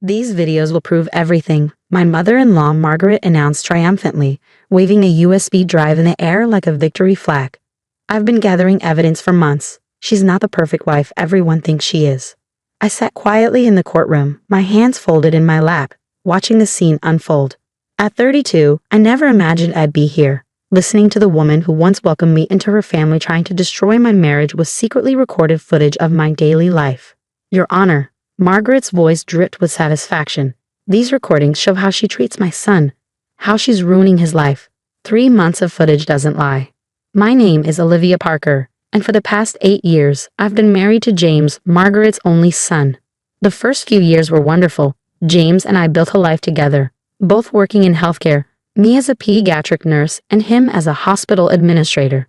These videos will prove everything, my mother-in-law Margaret announced triumphantly, waving a USB drive in the air like a victory flag. I've been gathering evidence for months. She's not the perfect wife everyone thinks she is. I sat quietly in the courtroom, my hands folded in my lap, watching the scene unfold. At 32, I never imagined I'd be here, listening to the woman who once welcomed me into her family trying to destroy my marriage with secretly recorded footage of my daily life. Your Honor, Margaret's voice dripped with satisfaction. These recordings show how she treats my son, how she's ruining his life. 3 months of footage doesn't lie. My name is Olivia Parker, and for the past 8 years, I've been married to James, Margaret's only son. The first few years were wonderful. James and I built a life together, both working in healthcare, me as a pediatric nurse and him as a hospital administrator.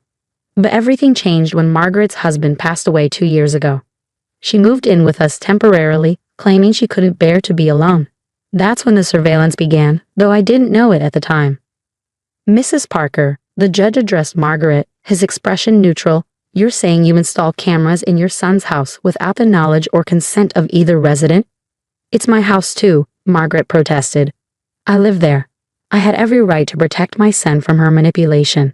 But everything changed when Margaret's husband passed away 2 years ago. She moved in with us temporarily, claiming she couldn't bear to be alone. That's when the surveillance began, though I didn't know it at the time. Mrs. Parker, the judge addressed Margaret, his expression neutral. You're saying you installed cameras in your son's house without the knowledge or consent of either resident? It's my house too, Margaret protested. I live there. I had every right to protect my son from her manipulation.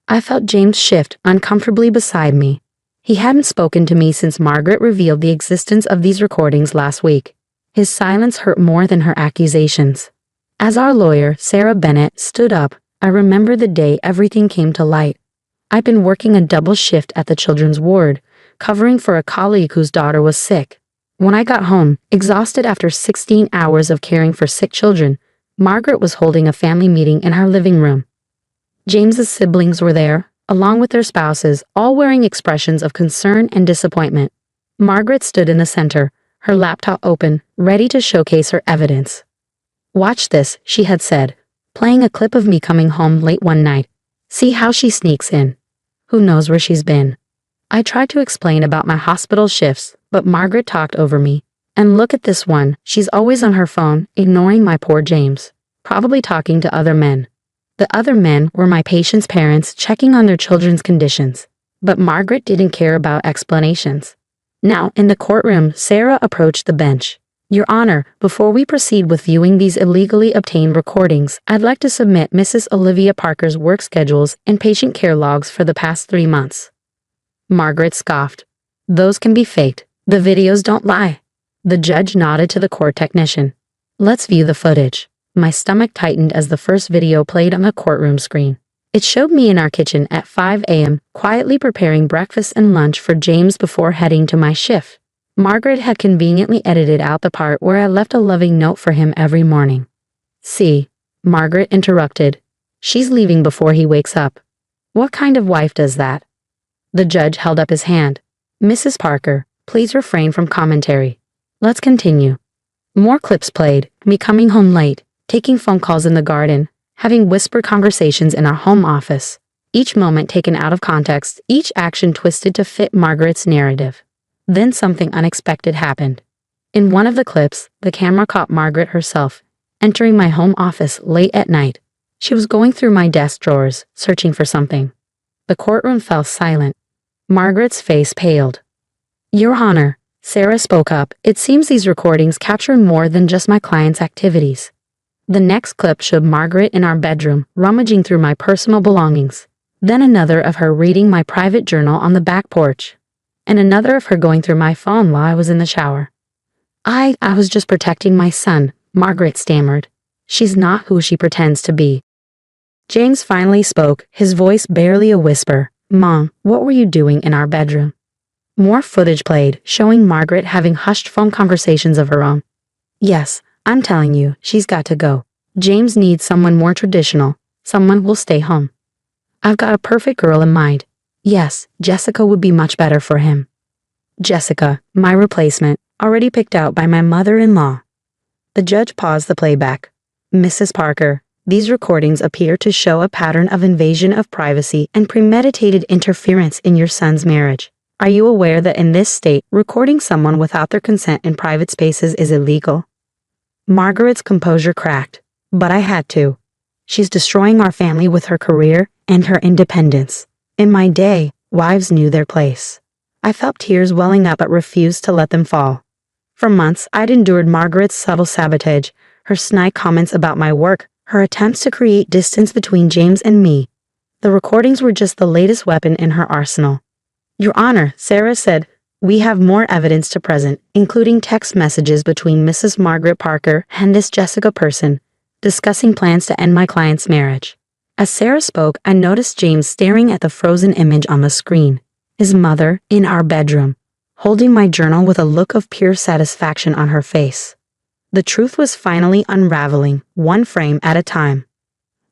I felt James shift uncomfortably beside me. He hadn't spoken to me since Margaret revealed the existence of these recordings last week. His silence hurt more than her accusations. As our lawyer, Sarah Bennett, stood up, I remember the day everything came to light. I'd been working a double shift at the children's ward, covering for a colleague whose daughter was sick. When I got home, exhausted after 16 hours of caring for sick children, Margaret was holding a family meeting in her living room. James's siblings were there, along with their spouses, all wearing expressions of concern and disappointment. Margaret stood in the center, her laptop open, ready to showcase her evidence. Watch this, she had said, playing a clip of me coming home late one night. See how she sneaks in. Who knows where she's been? I tried to explain about my hospital shifts, but Margaret talked over me. And look at this one, she's always on her phone, ignoring my poor James, probably talking to other men. The other men were my patients' parents checking on their children's conditions. But Margaret didn't care about explanations. Now, in the courtroom, Sarah approached the bench. Your Honor, before we proceed with viewing these illegally obtained recordings, I'd like to submit Mrs. Olivia Parker's work schedules and patient care logs for the past 3 months. Margaret scoffed. Those can be faked. The videos don't lie. The judge nodded to the court technician. Let's view the footage. My stomach tightened as the first video played on the courtroom screen. It showed me in our kitchen at 5 a.m., quietly preparing breakfast and lunch for James before heading to my shift. Margaret had conveniently edited out the part where I left a loving note for him every morning. See, Margaret interrupted. She's leaving before he wakes up. What kind of wife does that? The judge held up his hand. Mrs. Parker, please refrain from commentary. Let's continue. More clips played, me coming home late, taking phone calls in the garden, having whispered conversations in our home office. Each moment taken out of context, each action twisted to fit Margaret's narrative. Then something unexpected happened. In one of the clips, the camera caught Margaret herself, entering my home office late at night. She was going through my desk drawers, searching for something. The courtroom fell silent. Margaret's face paled. Your Honor, Sarah spoke up, it seems these recordings capture more than just my client's activities. The next clip showed Margaret in our bedroom, rummaging through my personal belongings. Then another of her reading my private journal on the back porch. And another of her going through my phone while I was in the shower. I was just protecting my son, Margaret stammered. She's not who she pretends to be. James finally spoke, his voice barely a whisper. Mom, what were you doing in our bedroom? More footage played, showing Margaret having hushed phone conversations of her own. Yes, I'm telling you, she's got to go. James needs someone more traditional, someone who'll stay home. I've got a perfect girl in mind. Yes, Jessica would be much better for him. Jessica, my replacement, already picked out by my mother-in-law. The judge paused the playback. Mrs. Parker, these recordings appear to show a pattern of invasion of privacy and premeditated interference in your son's marriage. Are you aware that in this state, recording someone without their consent in private spaces is illegal? Margaret's composure cracked. But I had to. She's destroying our family with her career and her independence. In my day, wives knew their place. I felt tears welling up but refused to let them fall. For months, I'd endured Margaret's subtle sabotage, her snide comments about my work, her attempts to create distance between James and me. The recordings were just the latest weapon in her arsenal. Your Honor, Sarah said, we have more evidence to present, including text messages between Mrs. Margaret Parker and this Jessica person, discussing plans to end my client's marriage. As Sarah spoke, I noticed James staring at the frozen image on the screen, his mother in our bedroom, holding my journal with a look of pure satisfaction on her face. The truth was finally unraveling, one frame at a time.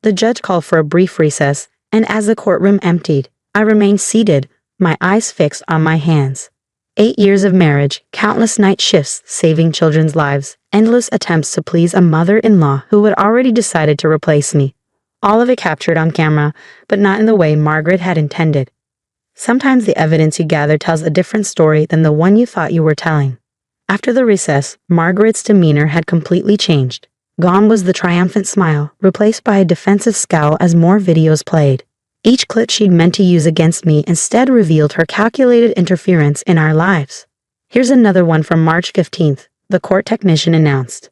The judge called for a brief recess, and as the courtroom emptied, I remained seated, my eyes fixed on my hands. 8 years of marriage, countless night shifts saving children's lives, endless attempts to please a mother-in-law who had already decided to replace me. All of it captured on camera, but not in the way Margaret had intended. Sometimes the evidence you gather tells a different story than the one you thought you were telling. After the recess, Margaret's demeanor had completely changed. Gone was the triumphant smile, replaced by a defensive scowl as more videos played. Each clip she'd meant to use against me instead revealed her calculated interference in our lives. Here's another one from March 15th, the court technician announced.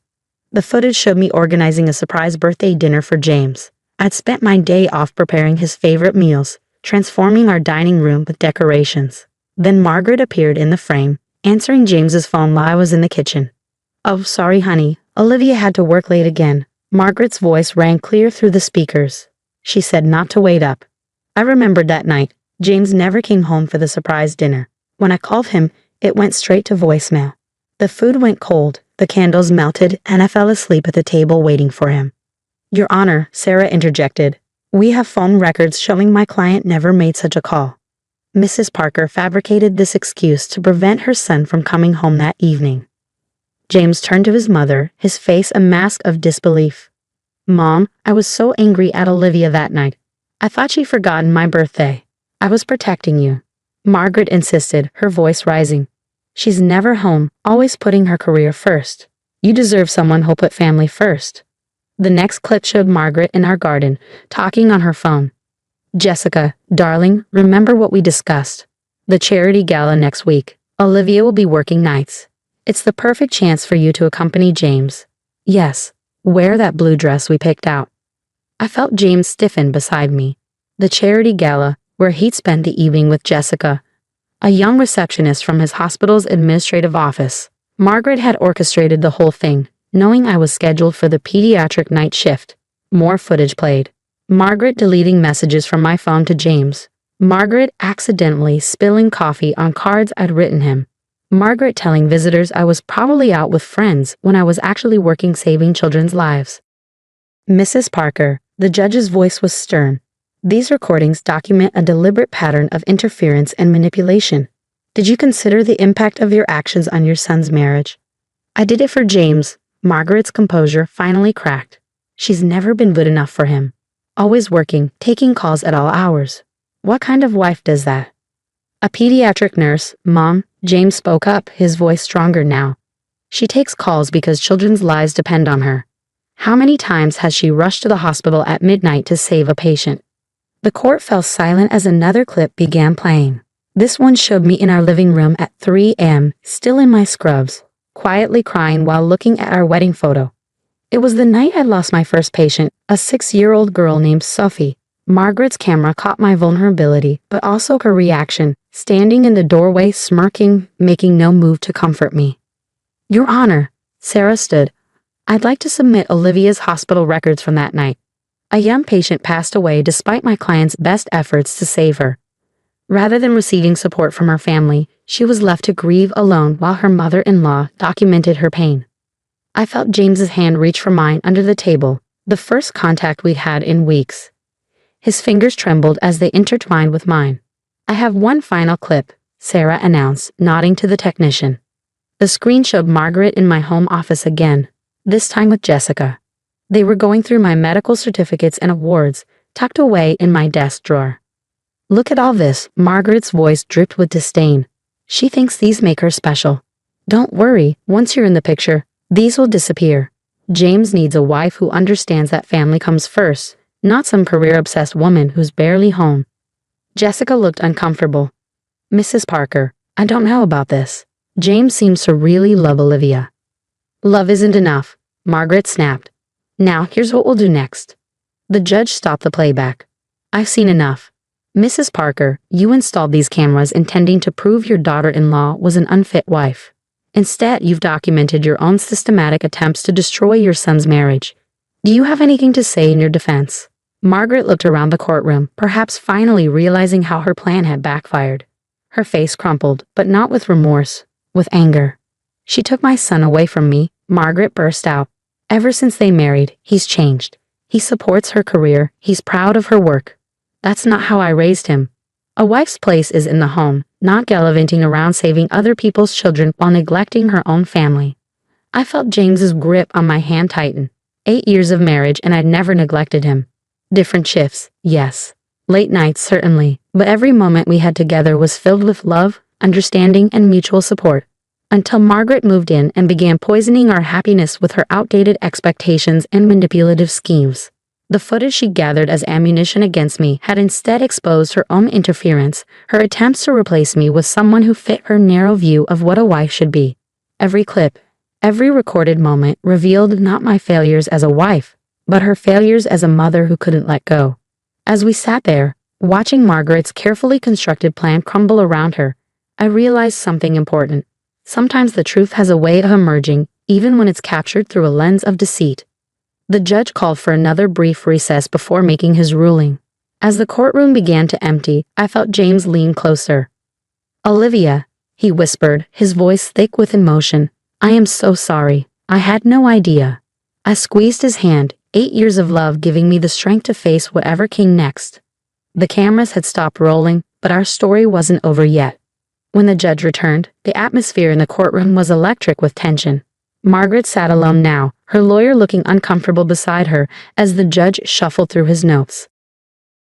The footage showed me organizing a surprise birthday dinner for James. I'd spent my day off preparing his favorite meals, transforming our dining room with decorations. Then Margaret appeared in the frame, answering James's phone while I was in the kitchen. Oh, sorry, honey. Olivia had to work late again. Margaret's voice rang clear through the speakers. She said not to wait up. I remembered that night. James never came home for the surprise dinner. When I called him, it went straight to voicemail. The food went cold, the candles melted, and I fell asleep at the table waiting for him. Your Honor, Sarah interjected. We have phone records showing my client never made such a call. Mrs. Parker fabricated this excuse to prevent her son from coming home that evening. James turned to his mother, his face a mask of disbelief. Mom, I was so angry at Olivia that night. I thought she'd forgotten my birthday. I was protecting you. Margaret insisted, her voice rising. She's never home, always putting her career first. You deserve someone who'll put family first. The next clip showed Margaret in our garden, talking on her phone. Jessica, darling, remember what we discussed. The charity gala next week. Olivia will be working nights. It's the perfect chance for you to accompany James. Yes, wear that blue dress we picked out. I felt James stiffen beside me. The charity gala, where he'd spend the evening with Jessica, a young receptionist from his hospital's administrative office. Margaret had orchestrated the whole thing, knowing I was scheduled for the pediatric night shift. More footage played. Margaret deleting messages from my phone to James. Margaret accidentally spilling coffee on cards I'd written him. Margaret telling visitors I was probably out with friends when I was actually working saving children's lives. Mrs. Parker, the judge's voice was stern. These recordings document a deliberate pattern of interference and manipulation. Did you consider the impact of your actions on your son's marriage? I did it for James. Margaret's composure finally cracked. She's never been good enough for him. Always working, taking calls at all hours. What kind of wife does that? A pediatric nurse, Mom, James spoke up, his voice stronger now. She takes calls because children's lives depend on her. How many times has she rushed to the hospital at midnight to save a patient? The court fell silent as another clip began playing. This one showed me in our living room at 3 a.m., still in my scrubs, quietly crying while looking at our wedding photo. It was the night I lost my first patient, a 6-year-old girl named Sophie. Margaret's camera caught my vulnerability, but also her reaction, standing in the doorway, smirking, making no move to comfort me. Your Honor, Sarah stood. I'd like to submit Olivia's hospital records from that night. A young patient passed away despite my client's best efforts to save her. Rather than receiving support from her family, she was left to grieve alone while her mother-in-law documented her pain. I felt James's hand reach for mine under the table, the first contact we'd had in weeks. His fingers trembled as they intertwined with mine. I have one final clip, Sarah announced, nodding to the technician. The screen showed Margaret in my home office again, this time with Jessica. They were going through my medical certificates and awards, tucked away in my desk drawer. Look at all this, Margaret's voice dripped with disdain. She thinks these make her special. Don't worry, once you're in the picture, these will disappear. James needs a wife who understands that family comes first, not some career-obsessed woman who's barely home. Jessica looked uncomfortable. Mrs. Parker, I don't know about this. James seems to really love Olivia. Love isn't enough, Margaret snapped. Now, here's what we'll do next. The judge stopped the playback. I've seen enough. Mrs. Parker, you installed these cameras intending to prove your daughter-in-law was an unfit wife. Instead, you've documented your own systematic attempts to destroy your son's marriage. Do you have anything to say in your defense? Margaret looked around the courtroom, perhaps finally realizing how her plan had backfired. Her face crumpled, but not with remorse, with anger. She took my son away from me, Margaret burst out. Ever since they married, he's changed. He supports her career, he's proud of her work. That's not how I raised him. A wife's place is in the home, not gallivanting around saving other people's children while neglecting her own family. I felt James's grip on my hand tighten. 8 years of marriage and I'd never neglected him. Different shifts, yes. Late nights, certainly, but every moment we had together was filled with love, understanding, and mutual support. Until Margaret moved in and began poisoning our happiness with her outdated expectations and manipulative schemes. The footage she gathered as ammunition against me had instead exposed her own interference, her attempts to replace me with someone who fit her narrow view of what a wife should be. Every clip, every recorded moment revealed not my failures as a wife, but her failures as a mother who couldn't let go. As we sat there, watching Margaret's carefully constructed plan crumble around her, I realized something important. Sometimes the truth has a way of emerging, even when it's captured through a lens of deceit. The judge called for another brief recess before making his ruling. As the courtroom began to empty, I felt James lean closer. Olivia, he whispered, his voice thick with emotion, I am so sorry. I had no idea. I squeezed his hand, 8 years of love giving me the strength to face whatever came next. The cameras had stopped rolling, but our story wasn't over yet. When the judge returned, the atmosphere in the courtroom was electric with tension. Margaret sat alone now, her lawyer looking uncomfortable beside her as the judge shuffled through his notes.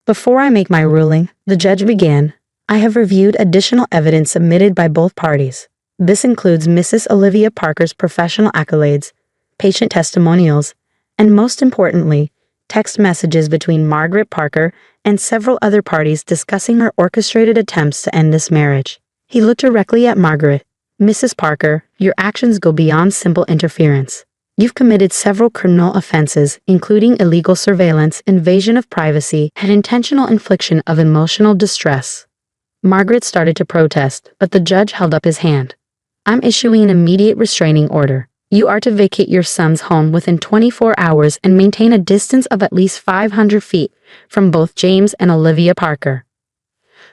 Before I make my ruling, the judge began, I have reviewed additional evidence submitted by both parties. This includes Mrs. Olivia Parker's professional accolades, patient testimonials, and most importantly, text messages between Margaret Parker and several other parties discussing her orchestrated attempts to end this marriage. He looked directly at Margaret. Mrs. Parker, your actions go beyond simple interference. You've committed several criminal offenses, including illegal surveillance, invasion of privacy, and intentional infliction of emotional distress. Margaret started to protest, but the judge held up his hand. I'm issuing an immediate restraining order. You are to vacate your son's home within 24 hours and maintain a distance of at least 500 feet from both James and Olivia Parker.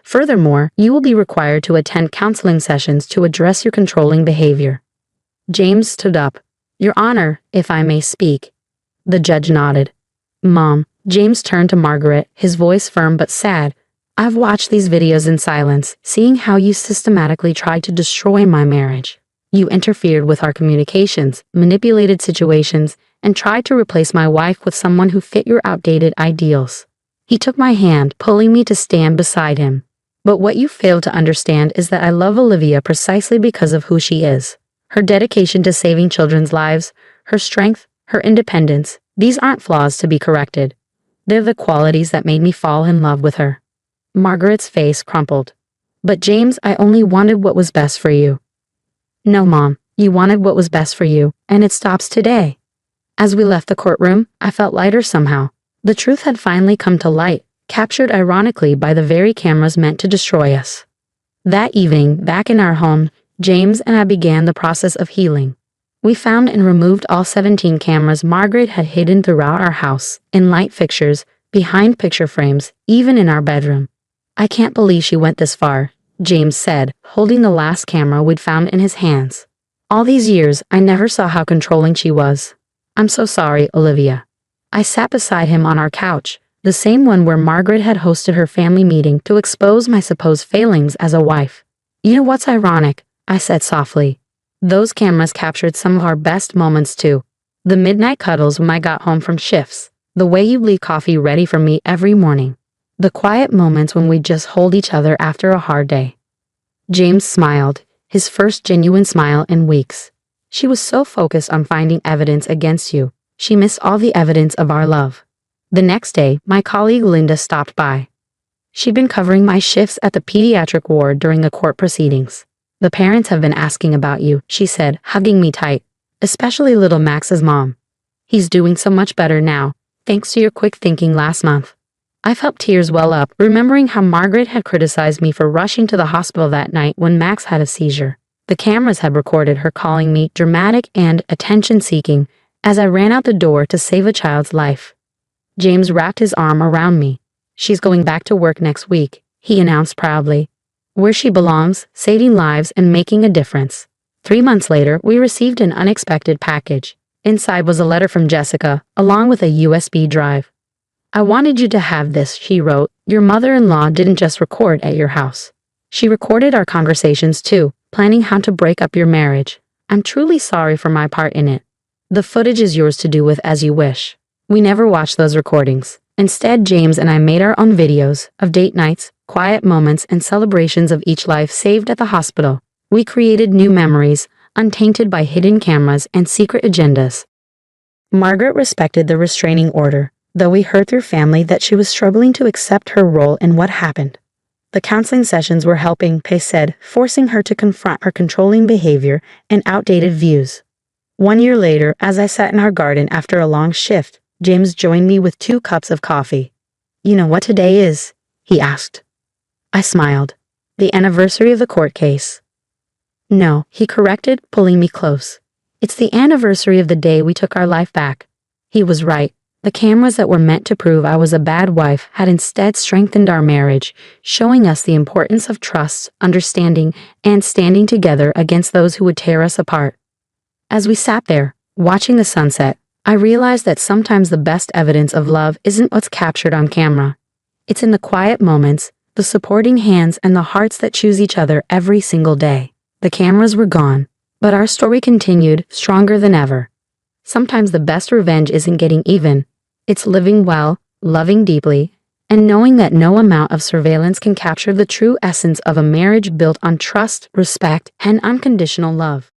Furthermore, you will be required to attend counseling sessions to address your controlling behavior. James stood up. Your Honor, if I may speak. The judge nodded. Mom, James turned to Margaret, his voice firm but sad. I've watched these videos in silence, seeing how you systematically tried to destroy my marriage. You interfered with our communications, manipulated situations, and tried to replace my wife with someone who fit your outdated ideals. He took my hand, pulling me to stand beside him. But what you fail to understand is that I love Olivia precisely because of who she is. Her dedication to saving children's lives, her strength, her independence, these aren't flaws to be corrected. They're the qualities that made me fall in love with her. Margaret's face crumpled. But James, I only wanted what was best for you. No, Mom, you wanted what was best for you, and it stops today. As we left the courtroom, I felt lighter somehow. The truth had finally come to light, captured ironically by the very cameras meant to destroy us. That evening, back in our home, James and I began the process of healing. We found and removed all 17 cameras Margaret had hidden throughout our house, in light fixtures, behind picture frames, even in our bedroom. I can't believe she went this far, James said, holding the last camera we'd found in his hands. All these years, I never saw how controlling she was. I'm so sorry, Olivia. I sat beside him on our couch, the same one where Margaret had hosted her family meeting to expose my supposed failings as a wife. You know what's ironic? I said softly. Those cameras captured some of our best moments too. The midnight cuddles when I got home from shifts, the way you leave coffee ready for me every morning, the quiet moments when we just hold each other after a hard day. James smiled, his first genuine smile in weeks. She was so focused on finding evidence against you, she missed all the evidence of our love. The next day, my colleague Linda stopped by. She'd been covering my shifts at the pediatric ward during the court proceedings. The parents have been asking about you, she said, hugging me tight. Especially little Max's mom. He's doing so much better now, thanks to your quick thinking last month. I felt tears well up, remembering how Margaret had criticized me for rushing to the hospital that night when Max had a seizure. The cameras had recorded her calling me dramatic and attention-seeking as I ran out the door to save a child's life. James wrapped his arm around me. She's going back to work next week, he announced proudly. Where she belongs, saving lives and making a difference. 3 months later, we received an unexpected package. Inside was a letter from Jessica, along with a USB drive. I wanted you to have this, she wrote. Your mother-in-law didn't just record at your house. She recorded our conversations too, planning how to break up your marriage. I'm truly sorry for my part in it. The footage is yours to do with as you wish. We never watched those recordings. Instead, James and I made our own videos of date nights, quiet moments, and celebrations of each life saved at the hospital. We created new memories, untainted by hidden cameras and secret agendas. Margaret respected the restraining order, though we heard through family that she was struggling to accept her role in what happened. The counseling sessions were helping, Pace said, forcing her to confront her controlling behavior and outdated views. 1 year later, as I sat in our garden after a long shift, James joined me with 2 cups of coffee. You know what today is? He asked. I smiled. The anniversary of the court case. No, he corrected, pulling me close. It's the anniversary of the day we took our life back. He was right. The cameras that were meant to prove I was a bad wife had instead strengthened our marriage, showing us the importance of trust, understanding, and standing together against those who would tear us apart. As we sat there, watching the sunset, I realized that sometimes the best evidence of love isn't what's captured on camera. It's in the quiet moments, the supporting hands, and the hearts that choose each other every single day. The cameras were gone, but our story continued, stronger than ever. Sometimes the best revenge isn't getting even. It's living well, loving deeply, and knowing that no amount of surveillance can capture the true essence of a marriage built on trust, respect, and unconditional love.